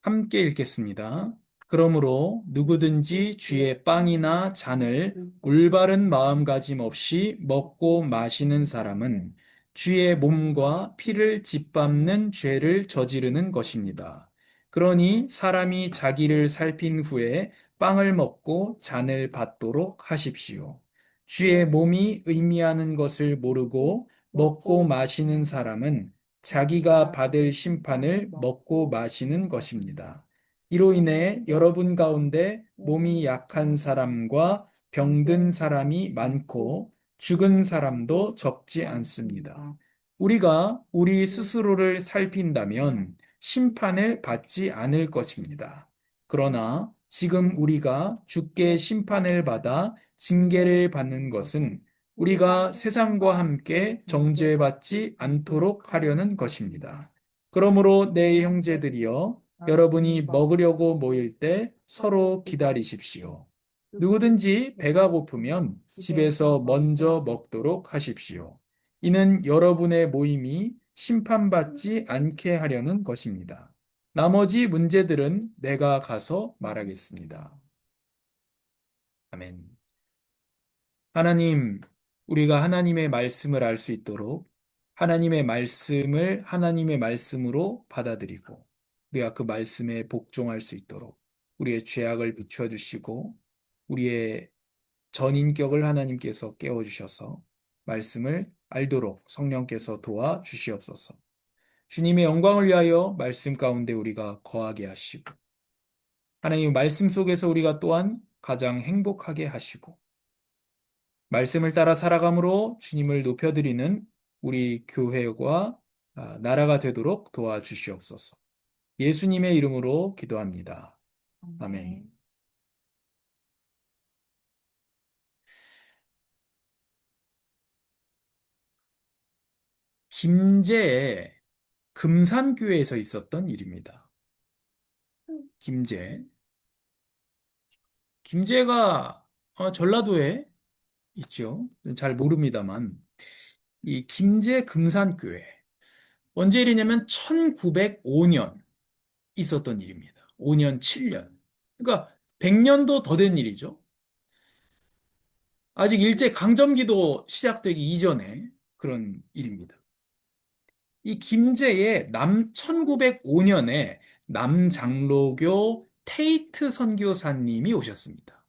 함께 읽겠습니다. 그러므로 누구든지 주의 빵이나 잔을 올바른 마음가짐 없이 먹고 마시는 사람은 주의 몸과 피를 짓밟는 죄를 저지르는 것입니다. 그러니 사람이 자기를 살핀 후에 빵을 먹고 잔을 받도록 하십시오. 주의 몸이 의미하는 것을 모르고 먹고 마시는 사람은 자기가 받을 심판을 먹고 마시는 것입니다. 이로 인해 여러분 가운데 몸이 약한 사람과 병든 사람이 많고 죽은 사람도 적지 않습니다. 우리가 우리 스스로를 살핀다면 심판을 받지 않을 것입니다. 그러나 지금 우리가 주께 심판을 받아 징계를 받는 것은 우리가 세상과 함께 정죄받지 않도록 하려는 것입니다. 그러므로 내 형제들이여, 여러분이 먹으려고 모일 때 서로 기다리십시오. 누구든지 배가 고프면 집에서 먼저 먹도록 하십시오. 이는 여러분의 모임이 심판받지 않게 하려는 것입니다. 나머지 문제들은 내가 가서 말하겠습니다. 아멘. 하나님, 우리가 하나님의 말씀을 알 수 있도록 하나님의 말씀을 하나님의 말씀으로 받아들이고 우리가 그 말씀에 복종할 수 있도록 우리의 죄악을 비추어 주시고 우리의 전인격을 하나님께서 깨워 주셔서 말씀을 알도록 성령께서 도와 주시옵소서. 주님의 영광을 위하여 말씀 가운데 우리가 거하게 하시고 하나님의 말씀 속에서 우리가 또한 가장 행복하게 하시고 말씀을 따라 살아감으로 주님을 높여드리는 우리 교회와 나라가 되도록 도와주시옵소서. 예수님의 이름으로 기도합니다. 아멘. 김제의 금산교회에서 있었던 일입니다. 김제. 김제가 전라도에 있죠. 잘 모릅니다만 이 김제 금산교회. 언제 일이냐면 1905년 있었던 일입니다. 5년, 7년. 그러니까 100년도 더 된 일이죠. 아직 일제 강점기도 시작되기 이전에 그런 일입니다. 이 김제에 1905년에 남장로교 테이트 선교사님이 오셨습니다.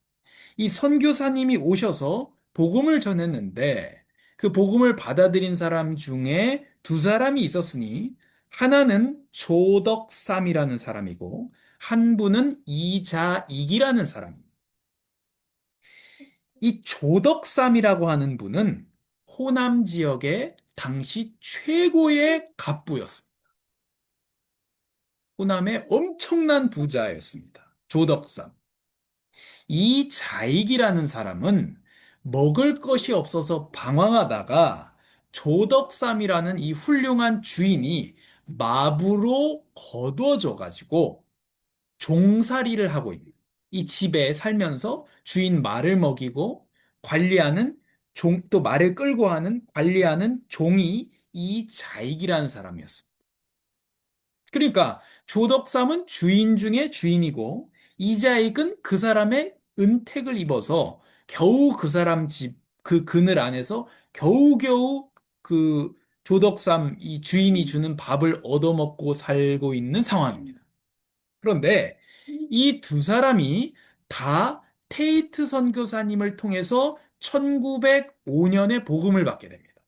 이 선교사님이 오셔서 복음을 전했는데 그 복음을 받아들인 사람 중에 두 사람이 있었으니 하나는 조덕삼이라는 사람이고 한 분은 이자익이라는 사람입니다. 이 조덕삼이라고 하는 분은 호남 지역의 당시 최고의 갑부였습니다. 호남의 엄청난 부자였습니다. 조덕삼. 이 자익이라는 사람은 먹을 것이 없어서 방황하다가 조덕삼이라는 이 훌륭한 주인이 마부로 거두어져 가지고 종살이를 하고 있는 이 집에 살면서 주인 말을 먹이고 관리하는 또 말을 끌고 하는 관리하는 종이 이 자익이라는 사람이었습니다. 그러니까 조덕삼은 주인 중에 주인이고 이자익은 그 사람의 은택을 입어서 겨우 그 사람 집, 그 그늘 안에서 겨우겨우 그 조덕삼 이 주인이 주는 밥을 얻어먹고 살고 있는 상황입니다. 그런데 이 두 사람이 다 테이트 선교사님을 통해서 1905년에 복음을 받게 됩니다.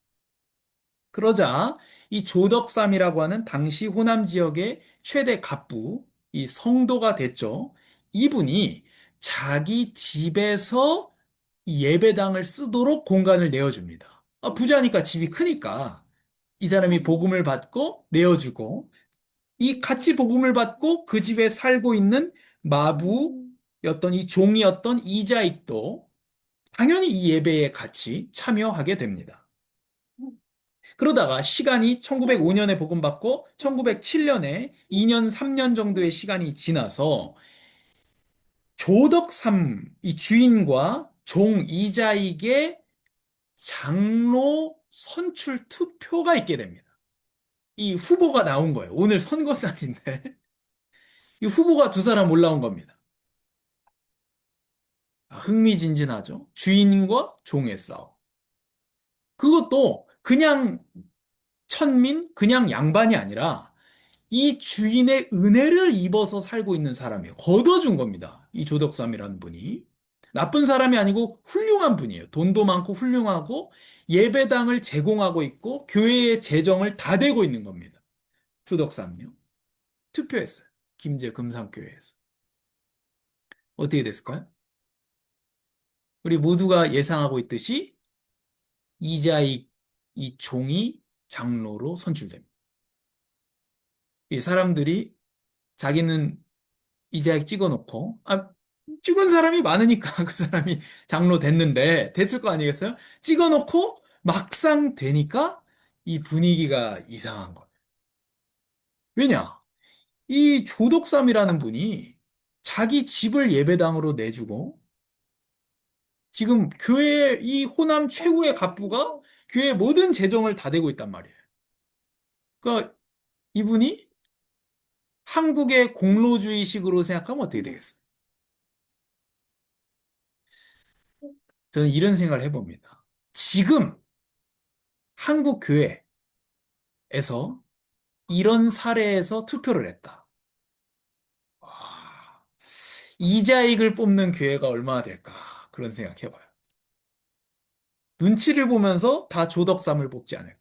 그러자 이 조덕삼이라고 하는 당시 호남 지역의 최대 갑부, 이 성도가 됐죠. 이분이 자기 집에서 이 예배당을 쓰도록 공간을 내어줍니다. 부자니까 집이 크니까 이 사람이 복음을 받고 내어주고 이 같이 복음을 받고 그 집에 살고 있는 마부였던 이 종이었던 이자익도 당연히 이 예배에 같이 참여하게 됩니다. 그러다가 시간이 1905년에 복음받고 1907년에 2년, 3년 정도의 시간이 지나서 조덕삼, 이 주인과 종 이자익의 장로 선출 투표가 있게 됩니다. 이 후보가 나온 거예요. 오늘 선거날인데. 이 후보가 두 사람 올라온 겁니다. 흥미진진하죠. 주인과 종의 싸움. 그것도 그냥 천민, 그냥 양반이 아니라 이 주인의 은혜를 입어서 살고 있는 사람이에요. 걷어준 겁니다. 이 조덕삼이라는 분이. 나쁜 사람이 아니고 훌륭한 분이에요. 돈도 많고 훌륭하고 예배당을 제공하고 있고 교회의 재정을 다 대고 있는 겁니다. 조덕삼요. 투표했어요. 김제 금산교회에서. 어떻게 됐을까요? 우리 모두가 예상하고 있듯이 이자익 이 종이 장로로 선출됩니다. 이 사람들이 자기는 이자익 찍어놓고 찍은 사람이 많으니까 그 사람이 장로 됐는데 됐을 거 아니겠어요? 찍어놓고 막상 되니까 이 분위기가 이상한 거예요. 왜냐? 이 조덕삼이라는 분이 자기 집을 예배당으로 내주고 지금 교회 이 호남 최고의 갑부가 교회 모든 재정을 다 대고 있단 말이에요. 그러니까 이분이 한국의 공로주의식으로 생각하면 어떻게 되겠어요? 저는 이런 생각을 해봅니다. 지금 한국 교회에서 이런 사례에서 투표를 했다. 와, 이자익을 뽑는 교회가 얼마나 될까? 그런 생각 해봐요. 눈치를 보면서 다 조덕삼을 뽑지 않을까?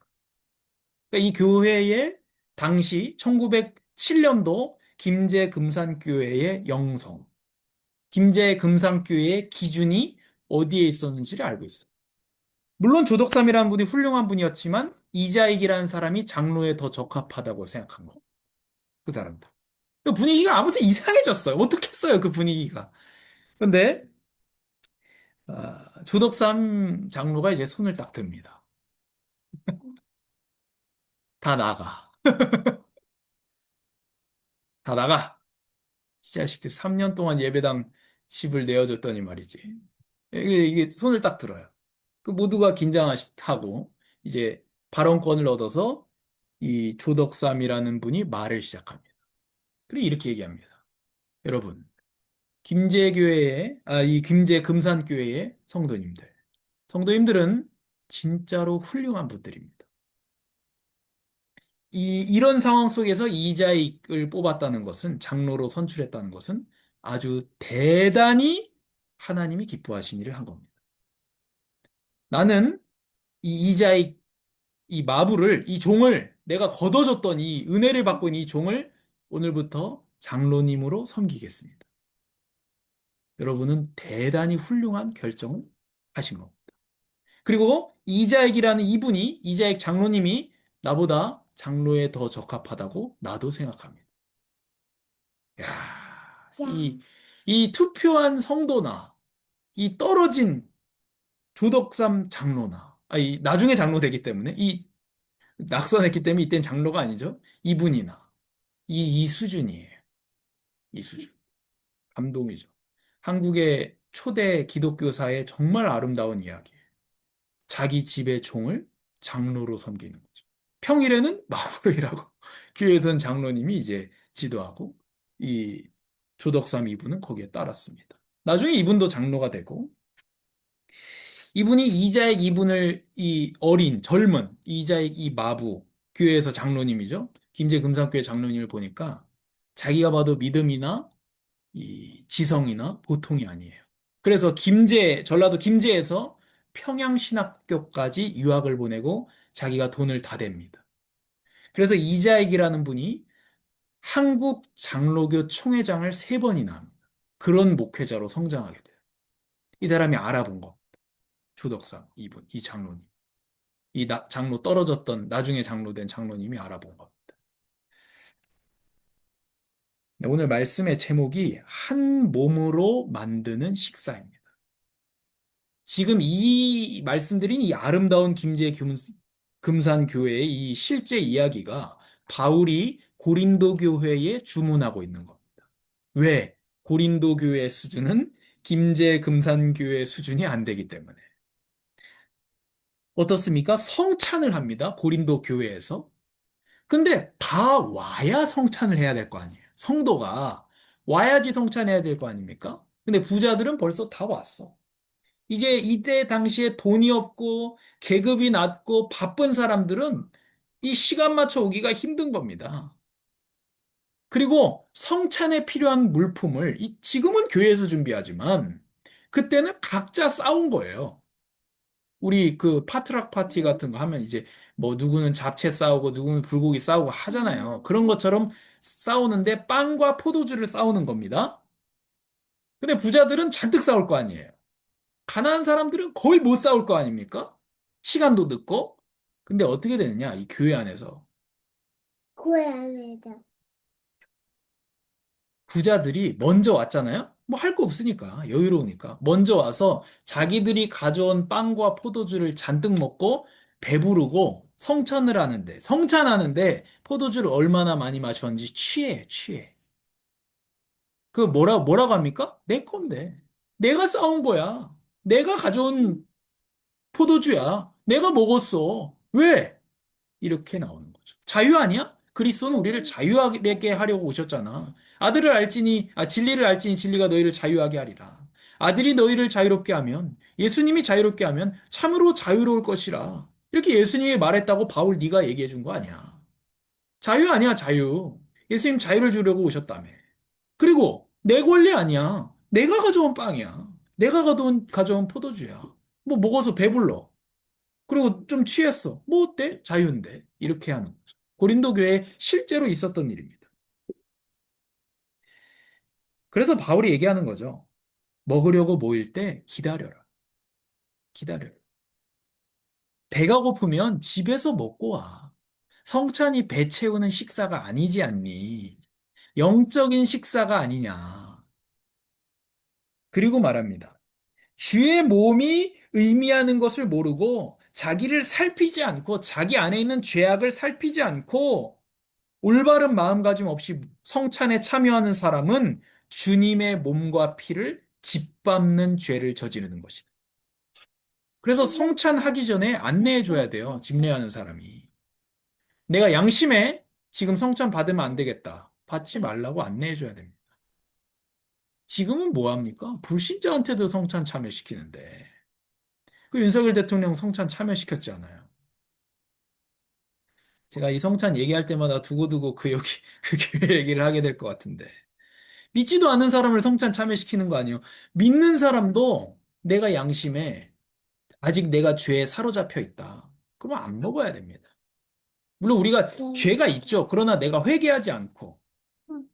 그러니까 이 교회의 당시 1907년도 김제 금산교회의 영성, 김제 금산교회의 기준이 어디에 있었는지를 알고 있어요. 물론 조덕삼이라는 분이 훌륭한 분이었지만 이자익이라는 사람이 장로에 더 적합하다고 생각한 거. 그 사람도. 그 분위기가 아무튼 이상해졌어요. 어떻게 했어요, 그 분위기가. 근데 조덕삼 장로가 이제 손을 딱 듭니다. 다 나가. 다 나가. 이 자식들 3년 동안 예배당 집을 내어줬더니 말이지. 이게 손을 딱 들어요. 그 모두가 긴장하고 이제 발언권을 얻어서 이 조덕삼이라는 분이 말을 시작합니다. 그리고 이렇게 얘기합니다. 여러분, 이 김제 금산교회의 성도님들. 성도님들은 진짜로 훌륭한 분들입니다. 이런 상황 속에서 이자익을 뽑았다는 것은, 장로로 선출했다는 것은 아주 대단히 하나님이 기뻐하신 일을 한 겁니다. 나는 이 이자익, 이 마부를, 이 종을 내가 걷어줬던 이 은혜를 받고 있는 이 종을 오늘부터 장로님으로 섬기겠습니다. 여러분은 대단히 훌륭한 결정을 하신 겁니다. 그리고 이자익이라는 이분이, 이자익 장로님이 나보다 장로에 더 적합하다고 나도 생각합니다. 야, 이 투표한 성도나, 이 떨어진 조덕삼 장로나, 나중에 장로 되기 때문에, 낙선했기 때문에 이땐 장로가 아니죠. 이분이나, 이 수준이에요. 이 수준. 감동이죠. 한국의 초대 기독교사의 정말 아름다운 이야기예요. 자기 집의 종을 장로로 섬기는 거죠. 평일에는 마부로 일하고, 교회에서는 장로님이 이제 지도하고, 이 조덕삼 이분은 거기에 따랐습니다. 나중에 이분도 장로가 되고, 이분이 이자익 이분을 이 어린, 젊은 이자익 이 마부, 교회에서 장로님이죠. 김제 금산교회 장로님을 보니까 자기가 봐도 믿음이나 이 지성이나 보통이 아니에요. 그래서 전라도 김제에서 평양신학교까지 유학을 보내고 자기가 돈을 다 댑니다. 그래서 이자익이라는 분이 한국 장로교 총회장을 세 번이나 합니다. 그런 목회자로 성장하게 돼요. 이 사람이 알아본 거. 조덕삼, 이분, 이 장로님. 장로 떨어졌던, 나중에 장로 된 장로님이 알아본 겁니다. 네, 오늘 말씀의 제목이 한 몸으로 만드는 식사입니다. 지금 이 말씀드린 이 아름다운 금산 교회의 이 실제 이야기가 바울이 고린도 교회에 주문하고 있는 겁니다. 왜? 고린도 교회 수준은 김제 금산 교회 수준이 안 되기 때문에. 어떻습니까? 성찬을 합니다. 고린도 교회에서. 근데 다 와야 성찬을 해야 될 거 아니에요. 성도가 와야지 성찬해야 될 거 아닙니까? 근데 부자들은 벌써 다 왔어. 이제 이때 당시에 돈이 없고 계급이 낮고 바쁜 사람들은 이 시간 맞춰 오기가 힘든 겁니다. 그리고 성찬에 필요한 물품을 지금은 교회에서 준비하지만 그때는 각자 싸운 거예요. 우리 그 파트락 파티 같은 거 하면 이제 뭐 누구는 잡채 싸우고 누구는 불고기 싸우고 하잖아요. 그런 것처럼 싸우는데 빵과 포도주를 싸우는 겁니다. 근데 부자들은 잔뜩 싸울 거 아니에요. 가난한 사람들은 거의 못 싸울 거 아닙니까? 시간도 늦고. 근데 어떻게 되느냐? 이 교회 안에서 교회 안에서. 부자들이 먼저 왔잖아요? 뭐 할 거 없으니까, 여유로우니까. 먼저 와서 자기들이 가져온 빵과 포도주를 잔뜩 먹고 배부르고 성찬을 하는데, 성찬하는데 포도주를 얼마나 많이 마셨는지 취해, 취해. 그 뭐라고 합니까? 내 건데. 내가 싸운 거야. 내가 가져온 포도주야. 내가 먹었어. 왜? 이렇게 나오는 거죠. 자유 아니야? 그리스도는 우리를 자유하게 하려고 오셨잖아. 진리를 알지니 진리가 너희를 자유하게 하리라. 아들이 너희를 자유롭게 하면, 예수님이 자유롭게 하면 참으로 자유로울 것이라. 이렇게 예수님이 말했다고 바울 네가 얘기해 준 거 아니야. 자유 아니야, 자유. 예수님 자유를 주려고 오셨다며. 그리고 내 권리 아니야. 내가 가져온 빵이야. 내가 가져온 포도주야. 뭐 먹어서 배불러. 그리고 좀 취했어. 뭐 어때? 자유인데. 이렇게 하는 거죠. 고린도 교회에 실제로 있었던 일입니다. 그래서 바울이 얘기하는 거죠. 먹으려고 모일 때 기다려라. 기다려라. 배가 고프면 집에서 먹고 와. 성찬이 배 채우는 식사가 아니지 않니? 영적인 식사가 아니냐. 그리고 말합니다. 주의 몸이 의미하는 것을 모르고 자기를 살피지 않고 자기 안에 있는 죄악을 살피지 않고 올바른 마음가짐 없이 성찬에 참여하는 사람은 주님의 몸과 피를 짓밟는 죄를 저지르는 것이다. 그래서 성찬하기 전에 안내해 줘야 돼요. 집례하는 사람이. 내가 양심에 지금 성찬 받으면 안 되겠다. 받지 말라고 안내해 줘야 됩니다. 지금은 뭐 합니까? 불신자한테도 성찬 참여시키는데. 그 윤석열 대통령 성찬 참여시켰잖아요. 제가 이 성찬 얘기할 때마다 두고두고 그 교회 얘기를 하게 될 것 같은데. 믿지도 않는 사람을 성찬 참여시키는 거 아니에요. 믿는 사람도 내가 양심에 아직 내가 죄에 사로잡혀 있다. 그러면 안 먹어야 됩니다. 물론 우리가 네. 죄가 있죠. 그러나 내가 회개하지 않고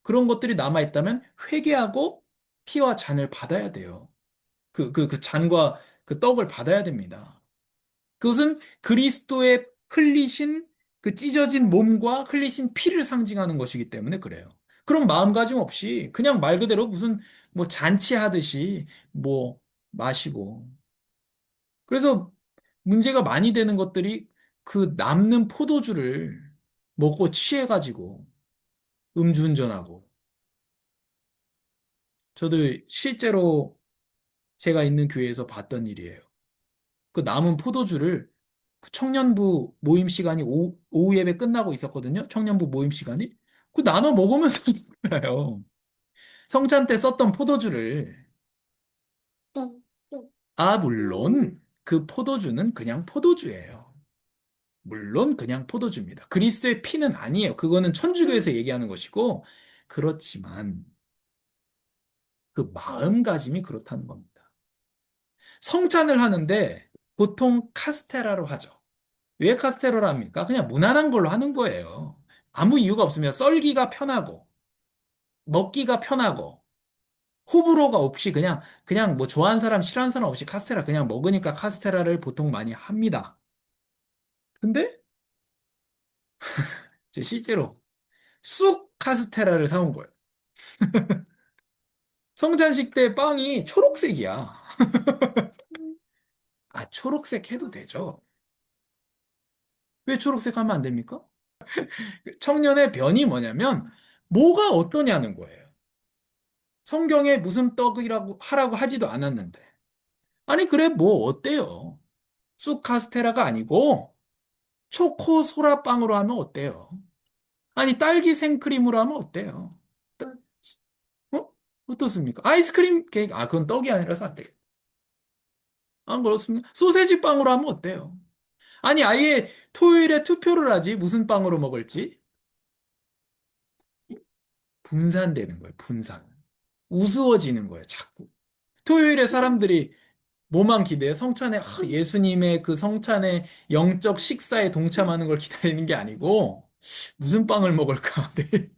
그런 것들이 남아있다면 회개하고 피와 잔을 받아야 돼요. 그 잔과 그 떡을 받아야 됩니다. 그것은 그리스도의 흘리신 그 찢어진 몸과 흘리신 피를 상징하는 것이기 때문에 그래요. 그런 마음가짐 없이 그냥 말 그대로 무슨 뭐 잔치하듯이 뭐 마시고. 그래서 문제가 많이 되는 것들이 그 남는 포도주를 먹고 취해가지고 음주운전하고. 저도 실제로 제가 있는 교회에서 봤던 일이에요. 그 남은 포도주를 그 청년부 모임 시간이 오후 예배 끝나고 있었거든요. 청년부 모임 시간이. 그 나눠 먹으면서 하는 거예요. 성찬 때 썼던 포도주를. 네. 네. 물론 그 포도주는 그냥 포도주예요. 물론 그냥 포도주입니다. 그리스도의 피는 아니에요. 그거는 천주교에서 얘기하는 것이고, 그렇지만 그 마음가짐이 그렇다는 겁니다. 성찬을 하는데 보통 카스테라로 하죠. 왜 카스테라로 합니까? 그냥 무난한 걸로 하는 거예요. 아무 이유가 없으면 썰기가 편하고, 먹기가 편하고, 호불호가 없이 그냥 뭐 좋아하는 사람, 싫어하는 사람 없이 카스테라 그냥 먹으니까 카스테라를 보통 많이 합니다. 근데 실제로 쑥 카스테라를 사온 거예요. 성찬식 때 빵이 초록색이야. 초록색 해도 되죠. 왜 초록색 하면 안 됩니까? 청년의 변이 뭐냐면, 뭐가 어떠냐는 거예요. 성경에 무슨 떡이라고 하라고 하지도 않았는데. 아니, 그래, 뭐, 어때요? 쑥 카스테라가 아니고, 초코 소라빵으로 하면 어때요? 아니, 딸기 생크림으로 하면 어때요? 어떻습니까? 아이스크림 케이크, 그건 떡이 아니라서 안 되겠다. 안 그렇습니까? 소세지 빵으로 하면 어때요? 아니, 아예 토요일에 투표를 하지, 무슨 빵으로 먹을지? 분산되는 거예요, 분산. 우스워지는 거예요, 자꾸. 토요일에 사람들이 뭐만 기대요? 성찬의, 예수님의 그 성찬의 영적 식사에 동참하는 걸 기다리는 게 아니고, 무슨 빵을 먹을까? 네.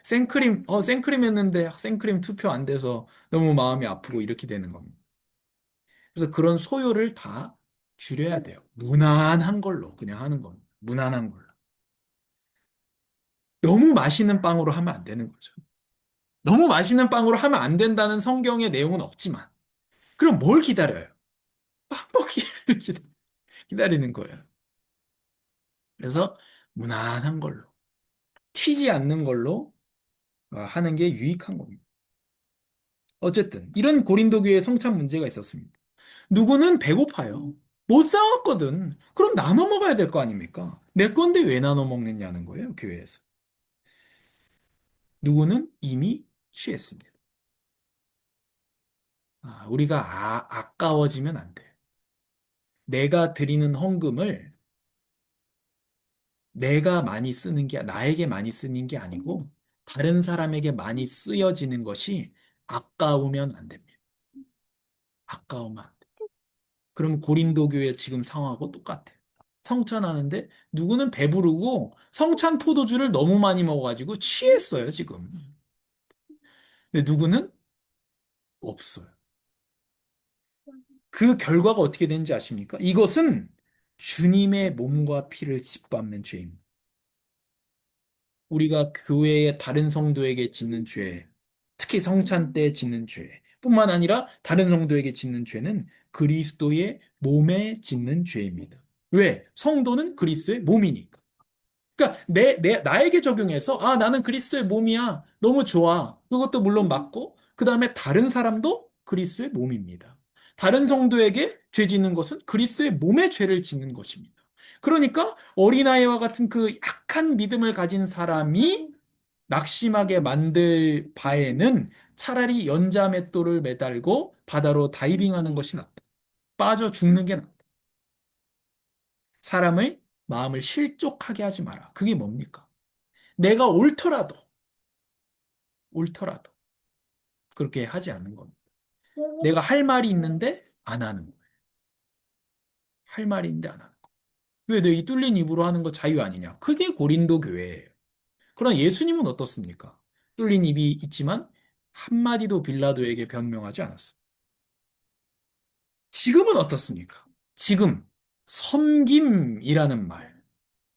생크림 했는데 생크림 투표 안 돼서 너무 마음이 아프고 이렇게 되는 겁니다. 그래서 그런 소요를 다 줄여야 돼요. 무난한 걸로 그냥 하는 겁니다. 무난한 걸로. 너무 맛있는 빵으로 하면 안 되는 거죠. 너무 맛있는 빵으로 하면 안 된다는 성경의 내용은 없지만, 그럼 뭘 기다려요? 빵 먹기를 기다리는 거예요. 그래서 무난한 걸로, 튀지 않는 걸로 하는 게 유익한 겁니다. 어쨌든 이런 고린도 교회에 성찬 문제가 있었습니다. 누구는 배고파요. 못 싸웠거든. 그럼 나눠 먹어야 될 거 아닙니까? 내 건데 왜 나눠 먹느냐는 거예요, 교회에서. 누구는 이미 취했습니다. 우리가 아까워지면 안 돼. 내가 드리는 헌금을 내가 많이 쓰는 게, 나에게 많이 쓰는 게 아니고, 다른 사람에게 많이 쓰여지는 것이 아까우면 안 됩니다. 아까우면 안 돼. 그럼 고린도 교회 지금 상황하고 똑같아요. 성찬하는데 누구는 배부르고 성찬 포도주를 너무 많이 먹어가지고 취했어요, 지금. 근데 누구는 없어요. 그 결과가 어떻게 되는지 아십니까? 이것은 주님의 몸과 피를 짓밟는 죄입니다. 우리가 교회의 다른 성도에게 짓는 죄, 특히 성찬 때 짓는 죄, 뿐만 아니라 다른 성도에게 짓는 죄는 그리스도의 몸에 짓는 죄입니다. 왜? 성도는 그리스도의 몸이니까. 그러니까 나에게 적용해서 나는 그리스도의 몸이야. 너무 좋아. 그것도 물론 맞고 그다음에 다른 사람도 그리스도의 몸입니다. 다른 성도에게 죄 짓는 것은 그리스도의 몸에 죄를 짓는 것입니다. 그러니까 어린아이와 같은 그 약한 믿음을 가진 사람이 낙심하게 만들 바에는 차라리 연자맷돌을 매달고 바다로 다이빙하는 것이 낫다. 빠져 죽는 게 낫다. 사람의 마음을 실족하게 하지 마라. 그게 뭡니까? 내가 옳더라도 그렇게 하지 않는 겁니다. 내가 할 말이 있는데 안 하는 거예요. 할 말이 있는데 안 하는 거. 왜 내 이 뚫린 입으로 하는 거 자유 아니냐? 그게 고린도 교회예요. 그러나 예수님은 어떻습니까? 뚫린 입이 있지만 한마디도 빌라도에게 변명하지 않았어. 지금은 어떻습니까? 지금 섬김이라는 말.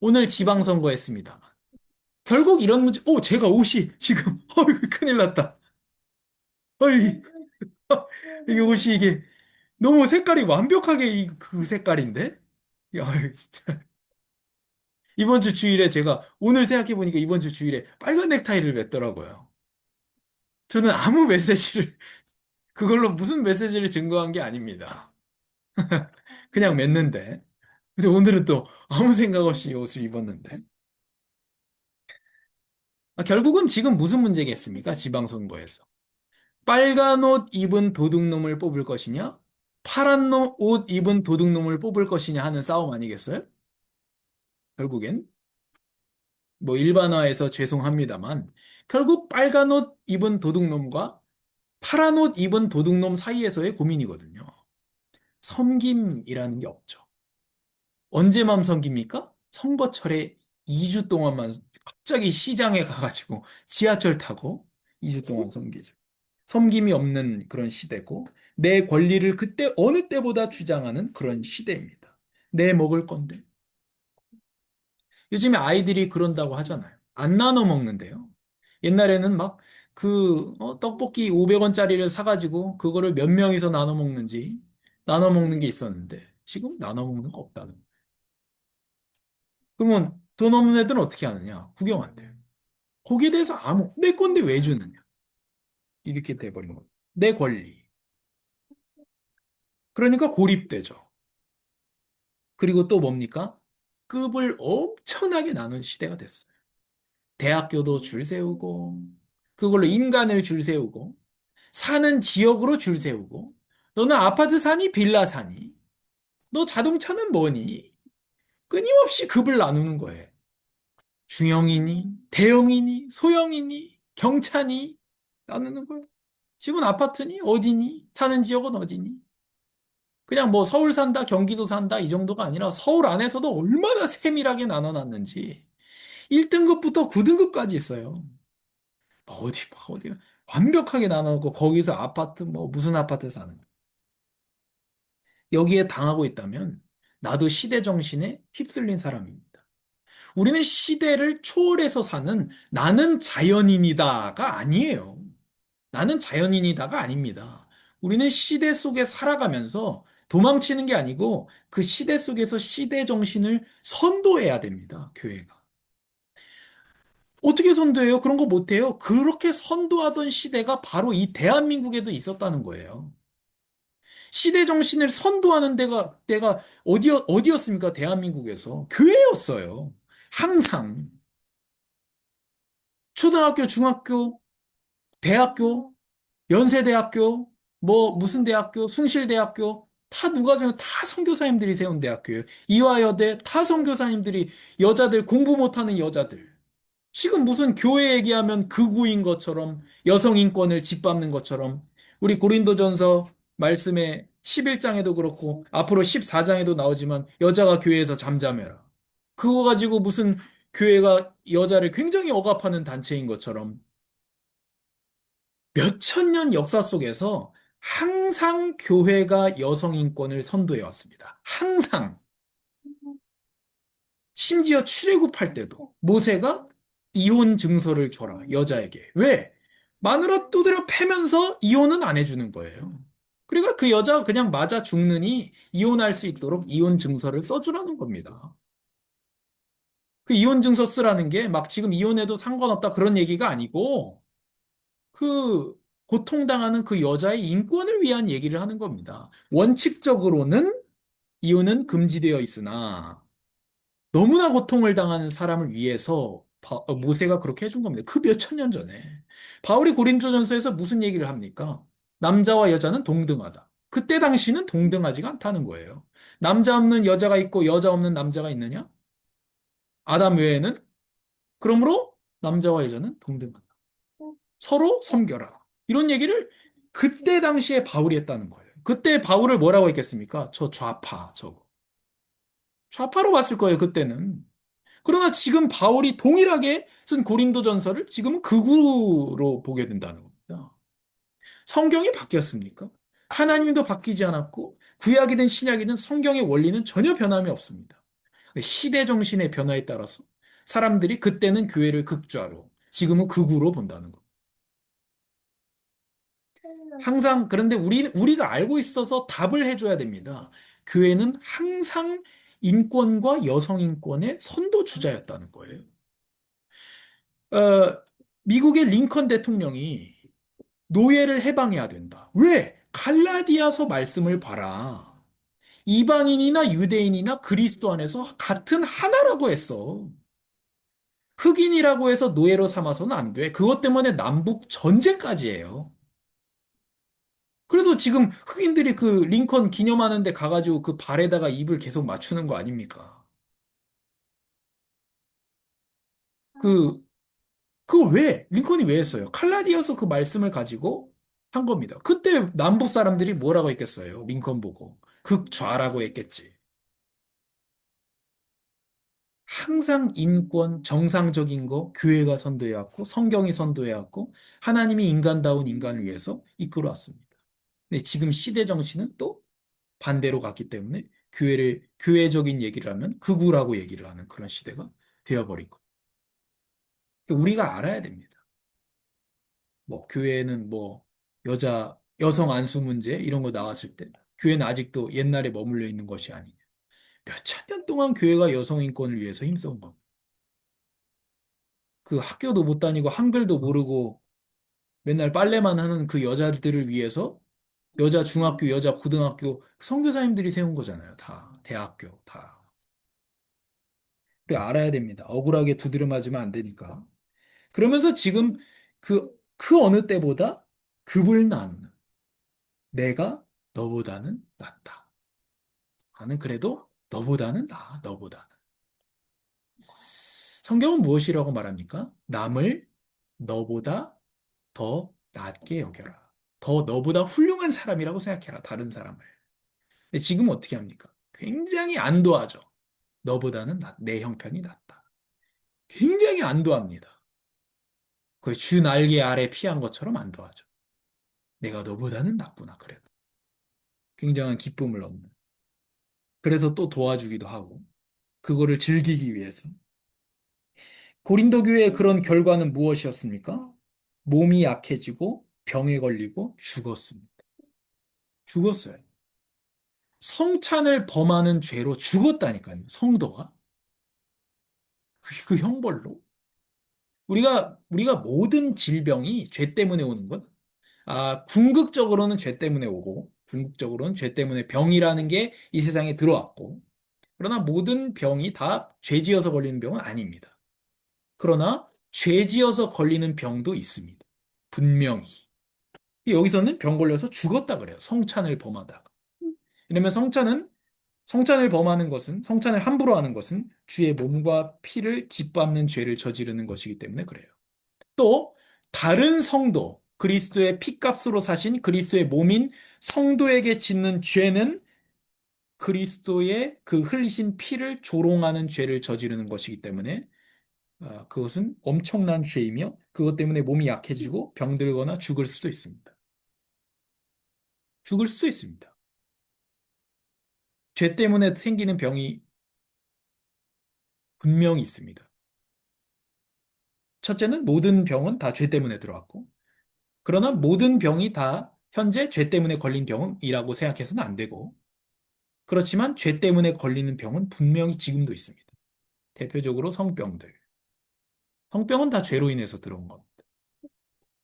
오늘 지방선거 했습니다. 결국 이런 문제, 제가 옷이 지금, 큰일 났다. 어이, 이게 옷이 이게 너무 색깔이 완벽하게 그 색깔인데? 야, 진짜. 이번 주 주일에 제가 오늘 생각해보니까 이번 주 주일에 빨간 넥타이를 맸더라고요. 저는 아무 메시지를, 그걸로 무슨 메시지를 증거한 게 아닙니다. 그냥 맸는데. 근데 오늘은 또 아무 생각 없이 이 옷을 입었는데. 결국은 지금 무슨 문제겠습니까? 지방선거에서. 빨간 옷 입은 도둑놈을 뽑을 것이냐? 파란 옷 입은 도둑놈을 뽑을 것이냐 하는 싸움 아니겠어요? 결국엔. 뭐 일반화해서 죄송합니다만 결국 빨간 옷 입은 도둑놈과 파란 옷 입은 도둑놈 사이에서의 고민이거든요. 섬김이라는 게 없죠. 언제만 섬깁니까? 선거철에 2주 동안만 갑자기 시장에 가가지고 지하철 타고 2주 동안 섬기죠. 섬김이 없는 그런 시대고 내 권리를 그때 어느 때보다 주장하는 그런 시대입니다. 내 먹을 건데. 요즘에 아이들이 그런다고 하잖아요. 안 나눠 먹는데요. 옛날에는 막 떡볶이 500원짜리를 사가지고 그거를 몇 명이서 나눠 먹는지 나눠 먹는 게 있었는데 지금 나눠 먹는 거 없다는 거예요. 그러면 돈 없는 애들은 어떻게 하느냐? 구경한대요. 거기에 대해서 내 건데 왜 주느냐? 이렇게 돼버린 거예요. 내 권리. 그러니까 고립되죠. 그리고 또 뭡니까? 급을 엄청나게 나눈 시대가 됐어요. 대학교도 줄 세우고, 그걸로 인간을 줄 세우고, 사는 지역으로 줄 세우고, 너는 아파트 사니, 빌라 사니, 너 자동차는 뭐니? 끊임없이 급을 나누는 거예요. 중형이니, 대형이니, 소형이니, 경차니, 나누는 거예요. 집은 아파트니, 어디니, 사는 지역은 어디니? 그냥 뭐 서울 산다, 경기도 산다, 이 정도가 아니라 서울 안에서도 얼마나 세밀하게 나눠놨는지. 1등급부터 9등급까지 있어요. 어디, 완벽하게 나눠놓고 거기서 아파트, 뭐 무슨 아파트 사는 거야. 여기에 당하고 있다면 나도 시대 정신에 휩쓸린 사람입니다. 우리는 시대를 초월해서 사는 나는 자연인이다가 아니에요. 나는 자연인이다가 아닙니다. 우리는 시대 속에 살아가면서 도망치는 게 아니고 그 시대 속에서 시대 정신을 선도해야 됩니다. 교회가. 어떻게 선도해요? 그런 거 못해요. 그렇게 선도하던 시대가 바로 이 대한민국에도 있었다는 거예요. 시대 정신을 선도하는 데가 어디였습니까? 대한민국에서. 교회였어요. 항상. 초등학교, 중학교, 대학교, 연세대학교, 뭐 무슨 대학교, 숭실대학교 다 누가 세운 다 선교사님들이 세운 대학교예요. 이화여대 다 선교사님들이 여자들 공부 못하는 여자들. 지금 무슨 교회 얘기하면 극우인 것처럼 여성 인권을 짓밟는 것처럼 우리 고린도전서 말씀에 11장에도 그렇고 앞으로 14장에도 나오지만 여자가 교회에서 잠잠해라. 그거 가지고 무슨 교회가 여자를 굉장히 억압하는 단체인 것처럼 몇천 년 역사 속에서 항상 교회가 여성 인권을 선도해 왔습니다. 항상. 심지어 출애굽할 때도 모세가 이혼 증서를 줘라, 여자에게. 왜? 마누라 두드려 패면서 이혼은 안 해주는 거예요. 그러니까 그 여자가 그냥 맞아 죽느니 이혼할 수 있도록 이혼 증서를 써주라는 겁니다. 그 이혼 증서 쓰라는 게 막 지금 이혼해도 상관없다 그런 얘기가 아니고 그 고통당하는 그 여자의 인권을 위한 얘기를 하는 겁니다. 원칙적으로는 이혼은 금지되어 있으나 너무나 고통을 당하는 사람을 위해서 모세가 그렇게 해준 겁니다. 그 몇천 년 전에. 바울이 고린도전서에서 무슨 얘기를 합니까? 남자와 여자는 동등하다. 그때 당시는 동등하지가 않다는 거예요. 남자 없는 여자가 있고 여자 없는 남자가 있느냐? 아담 외에는? 그러므로 남자와 여자는 동등하다. 서로 섬겨라. 이런 얘기를 그때 당시에 바울이 했다는 거예요. 그때 바울을 뭐라고 했겠습니까? 저 좌파, 저거. 좌파로 봤을 거예요, 그때는. 그러나 지금 바울이 동일하게 쓴 고린도전서를 지금은 극우로 보게 된다는 겁니다. 성경이 바뀌었습니까? 하나님도 바뀌지 않았고 구약이든 신약이든 성경의 원리는 전혀 변함이 없습니다. 시대 정신의 변화에 따라서 사람들이 그때는 교회를 극좌로, 지금은 극우로 본다는 것. 항상 그런데 우리가 알고 있어서 답을 해줘야 됩니다. 교회는 항상 인권과 여성 인권의 선도주자였다는 거예요. 어, 미국의 링컨 대통령이 노예를 해방해야 된다. 왜? 갈라디아서 말씀을 봐라. 이방인이나 유대인이나 그리스도 안에서 같은 하나라고 했어. 흑인이라고 해서 노예로 삼아서는 안 돼. 그것 때문에 남북 전쟁까지 해요. 그래서 지금 흑인들이 그 링컨 기념하는데 가가지고 그 발에다가 입을 계속 맞추는 거 아닙니까? 그 그거 왜? 링컨이 왜 했어요? 칼라디아서 그 말씀을 가지고 한 겁니다. 그때 남북 사람들이 뭐라고 했겠어요? 링컨 보고. 극좌라고 했겠지. 항상 인권, 정상적인 거 교회가 선도해왔고 성경이 선도해왔고 하나님이 인간다운 인간을 위해서 이끌어왔습니다. 근데 지금 시대 정신은 또 반대로 갔기 때문에 교회적인 얘기를 하면 극우라고 얘기를 하는 그런 시대가 되어버린 거예요. 우리가 알아야 됩니다. 뭐 교회는 뭐 여성 안수 문제 이런 거 나왔을 때 교회는 아직도 옛날에 머물러 있는 것이 아니냐. 몇천 년 동안 교회가 여성 인권을 위해서 힘써온 겁니다. 그 학교도 못 다니고 한글도 모르고 맨날 빨래만 하는 그 여자들을 위해서 여자 중학교, 여자 고등학교 선교사님들이 세운 거잖아요. 다 대학교 다. 우리 알아야 됩니다. 억울하게 두드려 맞으면 안 되니까. 그러면서 지금 그 어느 때보다 급을 나누는 내가 너보다는 낫다. 나는 그래도 너보다는 나아, 너보다는. 성경은 무엇이라고 말합니까? 남을 너보다 더 낫게 여겨라. 더 너보다 훌륭한 사람이라고 생각해라, 다른 사람을. 근데 지금 어떻게 합니까? 굉장히 안도하죠. 너보다는 내 형편이 낫다. 굉장히 안도합니다. 거의 주 날개 아래 피한 것처럼 안도하죠. 내가 너보다는 낫구나, 그래도. 굉장한 기쁨을 얻는. 그래서 또 도와주기도 하고, 그거를 즐기기 위해서. 고린도 교회의 그런 결과는 무엇이었습니까? 몸이 약해지고 병에 걸리고 죽었습니다. 죽었어요. 성찬을 범하는 죄로 죽었다니까요. 성도가. 그 형벌로. 우리가 모든 질병이 죄 때문에 오는 것. 궁극적으로는 죄 때문에 오고, 궁극적으로는 죄 때문에 병이라는 게 이 세상에 들어왔고, 그러나 모든 병이 다 죄지어서 걸리는 병은 아닙니다. 그러나 죄지어서 걸리는 병도 있습니다. 분명히. 여기서는 병 걸려서 죽었다 그래요. 성찬을 범하다가. 왜냐면 성찬을 범하는 것은, 성찬을 함부로 하는 것은 주의 몸과 피를 짓밟는 죄를 저지르는 것이기 때문에 그래요. 또 다른 성도, 그리스도의 피값으로 사신 그리스도의 몸인 성도에게 짓는 죄는 그리스도의 그 흘리신 피를 조롱하는 죄를 저지르는 것이기 때문에 그것은 엄청난 죄이며 그것 때문에 몸이 약해지고 병들거나 죽을 수도 있습니다. 죽을 수도 있습니다. 죄 때문에 생기는 병이 분명히 있습니다. 첫째는 모든 병은 다 죄 때문에 들어왔고, 그러나 모든 병이 다 현재 죄 때문에 걸린 병이라고 생각해서는 안 되고, 그렇지만 죄 때문에 걸리는 병은 분명히 지금도 있습니다. 대표적으로 성병들. 성병은 다 죄로 인해서 들어온 겁니다.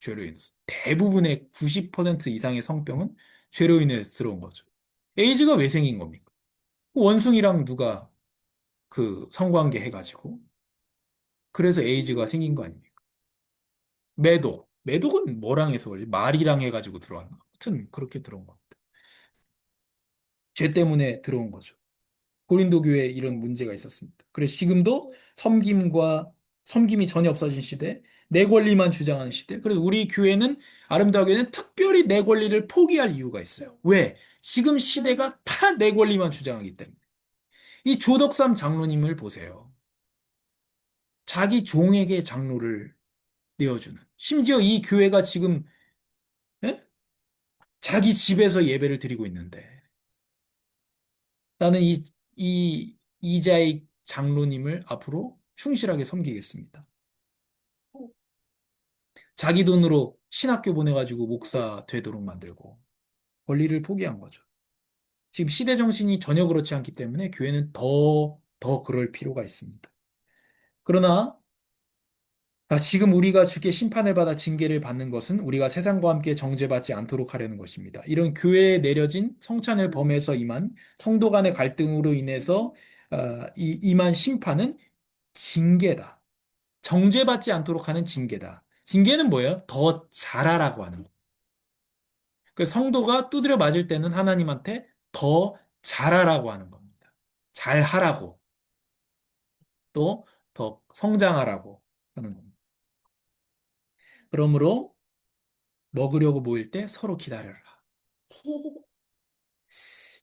죄로 인해서. 대부분의 90% 이상의 성병은 죄로 인해서 들어온 거죠. 에이즈가 왜 생긴 겁니까? 원숭이랑 누가 그 성관계 해가지고, 그래서 에이즈가 생긴 거 아닙니까? 매독. 매독은 뭐랑 해서 걸리? 말이랑 해가지고 들어왔나? 아무튼 그렇게 들어온 겁니다. 죄 때문에 들어온 거죠. 고린도 교회에 이런 문제가 있었습니다. 그래서 지금도 섬김이 전혀 없어진 시대, 내 권리만 주장하는 시대. 그래서 우리 교회는 아름다운 교회는 특별히 내 권리를 포기할 이유가 있어요. 왜? 지금 시대가 다 내 권리만 주장하기 때문에. 이 조덕삼 장로님을 보세요. 자기 종에게 장로를 내어주는. 심지어 이 교회가 지금 예? 자기 집에서 예배를 드리고 있는데 나는 이자의 장로님을 앞으로 충실하게 섬기겠습니다. 자기 돈으로 신학교 보내가지고 목사 되도록 만들고 권리를 포기한 거죠. 지금 시대 정신이 전혀 그렇지 않기 때문에 교회는 더 그럴 필요가 있습니다. 그러나 지금 우리가 주께 심판을 받아 징계를 받는 것은 우리가 세상과 함께 정죄받지 않도록 하려는 것입니다. 이런 교회에 내려진 성찬을 범해서 임한 성도 간의 갈등으로 인해서 임한 심판은 징계다. 정죄받지 않도록 하는 징계다. 징계는 뭐예요? 더 잘하라고 하는 거. 그 성도가 두드려 맞을 때는 하나님한테 더 잘하라고 하는 겁니다. 잘하라고. 또 더 성장하라고 하는 겁니다. 그러므로 먹으려고 모일 때 서로 기다려라.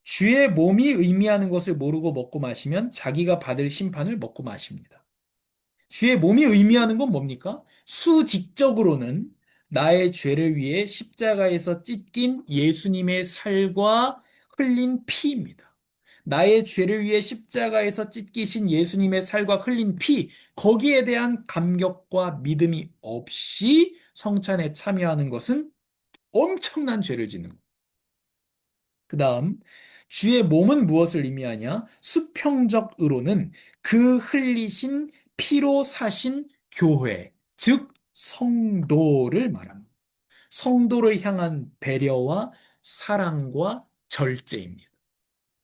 주의 몸이 의미하는 것을 모르고 먹고 마시면 자기가 받을 심판을 먹고 마십니다. 주의 몸이 의미하는 건 뭡니까? 수직적으로는 나의 죄를 위해 십자가에서 찢긴 예수님의 살과 흘린 피입니다. 나의 죄를 위해 십자가에서 찢기신 예수님의 살과 흘린 피, 거기에 대한 감격과 믿음이 없이 성찬에 참여하는 것은 엄청난 죄를 짓는 것. 그 다음, 주의 몸은 무엇을 의미하냐? 수평적으로는 그 흘리신 피로 사신 교회, 즉 성도를 말합니다. 성도를 향한 배려와 사랑과 절제입니다.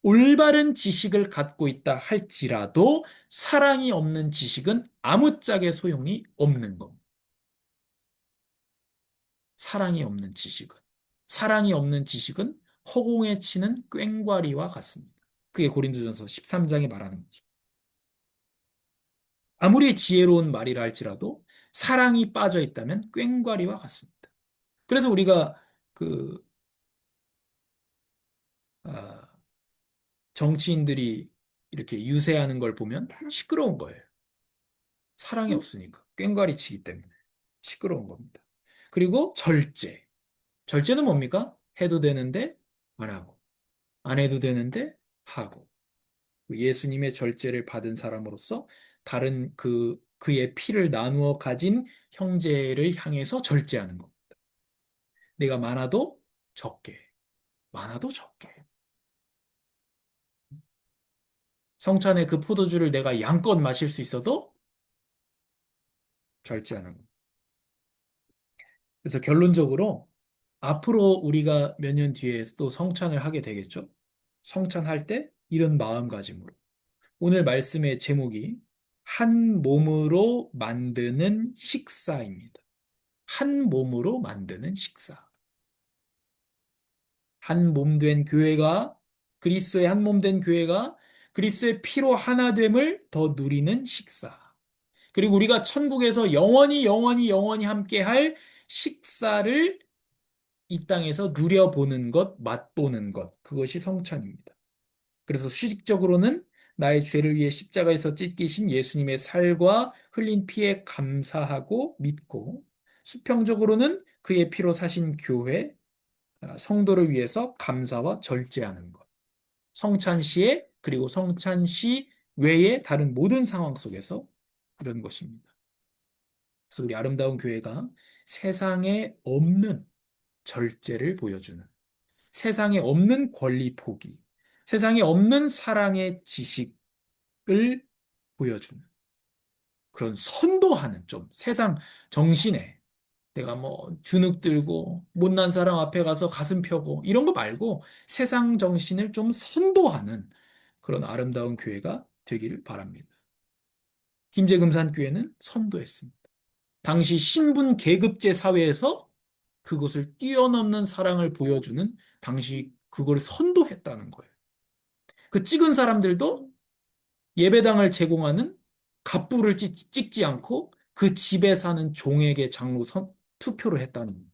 올바른 지식을 갖고 있다 할지라도 사랑이 없는 지식은 아무짝에 소용이 없는 겁니다. 사랑이 없는 지식은. 사랑이 없는 지식은 허공에 치는 꽹과리와 같습니다. 그게 고린도전서 13장이 말하는 거죠. 아무리 지혜로운 말이라 할지라도 사랑이 빠져 있다면 꽹과리와 같습니다. 그래서 우리가 그 아, 정치인들이 이렇게 유세하는 걸 보면 시끄러운 거예요. 사랑이 없으니까 꽹과리 치기 때문에 시끄러운 겁니다. 그리고 절제. 절제는 뭡니까? 해도 되는데 안 하고, 안 해도 되는데 하고. 예수님의 절제를 받은 사람으로서 다른 그의 피를 나누어 가진 형제를 향해서 절제하는 것. 내가 많아도 적게, 많아도 적게. 성찬의 그 포도주를 내가 양껏 마실 수 있어도 절제하는 것. 그래서 결론적으로 앞으로 우리가 몇 년 뒤에 또 성찬을 하게 되겠죠? 성찬할 때 이런 마음가짐으로. 오늘 말씀의 제목이 한 몸으로 만드는 식사입니다. 한 몸으로 만드는 식사. 한 몸 된 교회가 그리스도의 한 몸 된 교회가 그리스도의 피로 하나됨을 더 누리는 식사. 그리고 우리가 천국에서 영원히 영원히 영원히 함께 할 식사를 이 땅에서 누려보는 것, 맛보는 것. 그것이 성찬입니다. 그래서 수직적으로는 나의 죄를 위해 십자가에서 찢기신 예수님의 살과 흘린 피에 감사하고 믿고, 수평적으로는 그의 피로 사신 교회, 성도를 위해서 감사와 절제하는 것. 성찬시에, 그리고 성찬시 외의 다른 모든 상황 속에서 이런 것입니다. 그래서 우리 아름다운 교회가 세상에 없는 절제를 보여주는, 세상에 없는 권리 포기, 세상에 없는 사랑의 지식을 보여주는 그런 선도하는 좀 세상 정신에 내가 뭐 주눅 들고 못난 사람 앞에 가서 가슴 펴고 이런 거 말고 세상 정신을 좀 선도하는 그런 아름다운 교회가 되기를 바랍니다. 김제금산 교회는 선도했습니다. 당시 신분 계급제 사회에서 그것을 뛰어넘는 사랑을 보여주는 당시 그걸 선도했다는 거예요. 그 찍은 사람들도 예배당을 제공하는 갑부를 찍지 않고 그 집에 사는 종에게 투표를 했다는 거예요.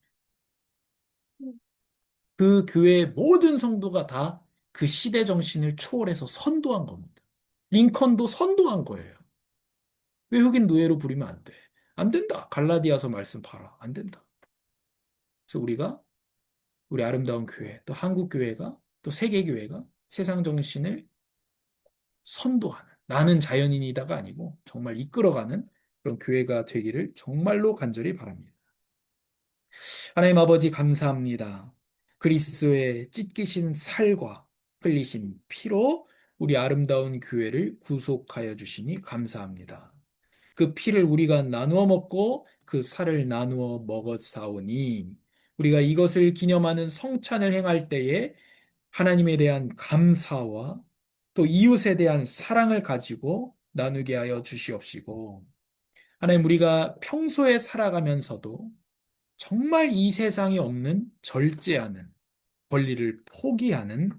그 교회의 모든 성도가 다 그 시대 정신을 초월해서 선도한 겁니다. 링컨도 선도한 거예요. 왜 흑인 노예로 부리면 안 돼? 안 된다. 갈라디아서 말씀 봐라. 안 된다. 그래서 우리가 우리 아름다운 교회, 또 한국 교회가, 또 세계 교회가 세상 정신을 선도하는, 나는 자연인이다가 아니고 정말 이끌어가는 그런 교회가 되기를 정말로 간절히 바랍니다. 하나님 아버지 감사합니다. 그리스도의 찢기신 살과 흘리신 피로 우리 아름다운 교회를 구속하여 주시니 감사합니다. 그 피를 우리가 나누어 먹고 그 살을 나누어 먹었사오니 우리가 이것을 기념하는 성찬을 행할 때에 하나님에 대한 감사와 또 이웃에 대한 사랑을 가지고 나누게 하여 주시옵시고 하나님 우리가 평소에 살아가면서도 정말 이 세상에 없는 절제하는 권리를 포기하는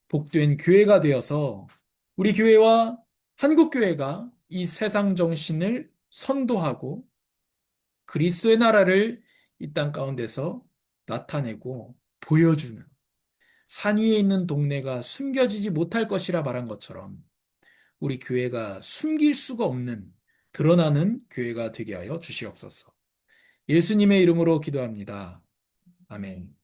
복된 교회가 되어서 우리 교회와 한국 교회가 이 세상 정신을 선도하고 그리스도의 나라를 이 땅 가운데서 나타내고 보여주는 산 위에 있는 동네가 숨겨지지 못할 것이라 말한 것처럼 우리 교회가 숨길 수가 없는 드러나는 교회가 되게 하여 주시옵소서. 예수님의 이름으로 기도합니다. 아멘.